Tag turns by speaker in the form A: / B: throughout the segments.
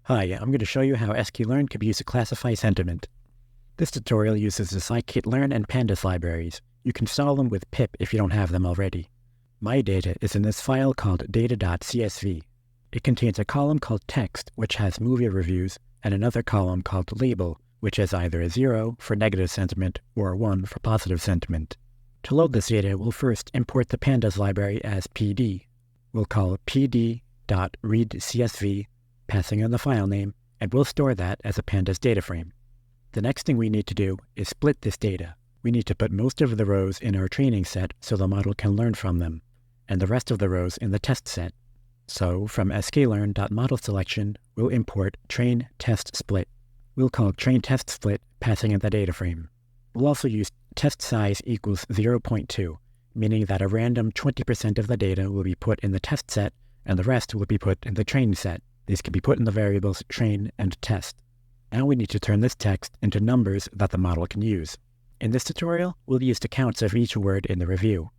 A: Hi, I'm going to show you how Sklearn can be used to classify sentiment. This tutorial uses the scikit-learn and pandas libraries. You can install them with pip if you don't have them already. My data is in this file called data.csv. It contains a column called text, which has movie reviews, and another column called label, which has either a 0 for negative sentiment or a 1 for positive sentiment. To load this data, we'll first import the pandas library as pd. We'll call pd.readcsv, passing in the file name, and we'll store that as a pandas data frame. The next thing we need to do is split this data. We need to put most of the rows in our training set so the model can learn from them, and the rest of the rows in the test set. So from sklearn.model_selection, we'll import train test split. We'll call train test split, passing in the data frame. We'll also use test size equals 0.2, meaning that a random 20% of the data will be put in the test set and the rest will be put in the train set. These can be put in the variables train and test. Now we need to turn this text into numbers that the model can use. In this tutorial, we'll use the counts of each word in the review.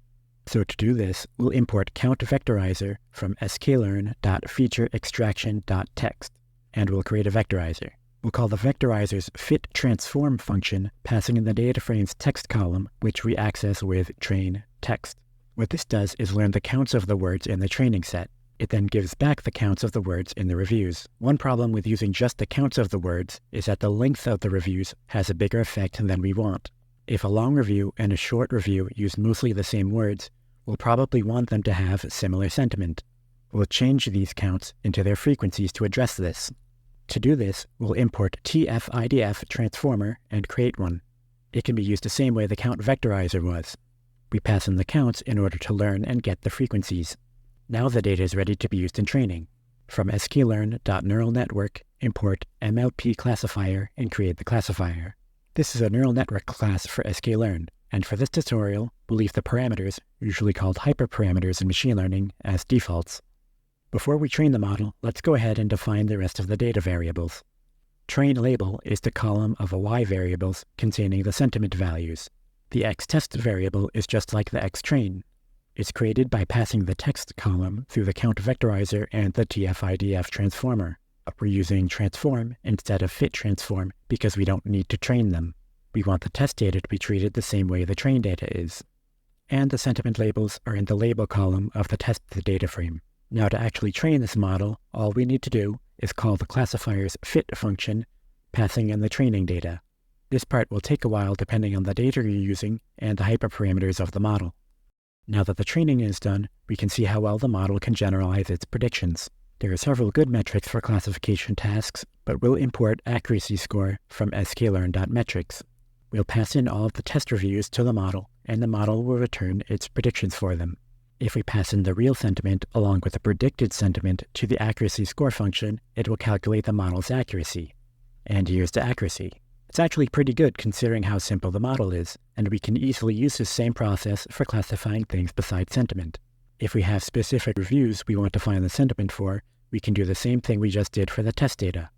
A: So to do this, we'll import count vectorizer from sklearn.featureExtraction.text, and we'll create a vectorizer. We'll call the vectorizer's fit transform function, passing in the data frame's text column, which we access with train text. What this does is learn the counts of the words in the training set. It then gives back the counts of the words in the reviews. One problem with using just the counts of the words is that the length of the reviews has a bigger effect than we want. If a long review and a short review use mostly the same words, we'll probably want them to have similar sentiment. We'll change these counts into their frequencies to address this. To do this, we'll import tf-idf transformer and create one. It can be used the same way the count vectorizer was. We pass in the counts in order to learn and get the frequencies. Now the data is ready to be used in training. From sklearn.neural network, import MLP classifier and create the classifier. This is a neural network class for sklearn, and for this tutorial, we'll leave the parameters, usually called hyperparameters in machine learning, as defaults. Before we train the model, let's go ahead and define the rest of the data variables. Train label is the column of a y variables containing the sentiment values. The xTest variable is just like the xTrain. It's created by passing the text column through the count vectorizer and the tf-idf transformer. We're using transform instead of fit transform because we don't need to train them. We want the test data to be treated the same way the train data is. And the sentiment labels are in the label column of the test data frame. Now to actually train this model, all we need to do is call the classifier's fit function, passing in the training data. This part will take a while depending on the data you're using and the hyperparameters of the model. Now that the training is done, we can see how well the model can generalize its predictions. There are several good metrics for classification tasks, but we'll import accuracy score from sklearn.metrics. We'll pass in all of the test reviews to the model, and the model will return its predictions for them. If we pass in the real sentiment along with the predicted sentiment to the accuracy score function, it will calculate the model's accuracy. And here's the accuracy. It's actually pretty good considering how simple the model is, and we can easily use this same process for classifying things besides sentiment. If we have specific reviews we want to find the sentiment for, we can do the same thing we just did for the test data.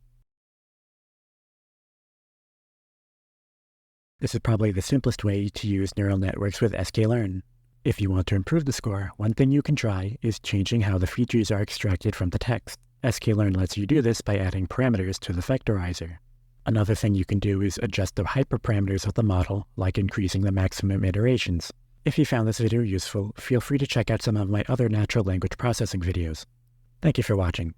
A: This is probably the simplest way to use neural networks with sklearn. If you want to improve the score, one thing you can try is changing how the features are extracted from the text. Sklearn lets you do this by adding parameters to the vectorizer. Another thing you can do is adjust the hyperparameters of the model, like increasing the maximum iterations. If you found this video useful, feel free to check out some of my other natural language processing videos. Thank you for watching.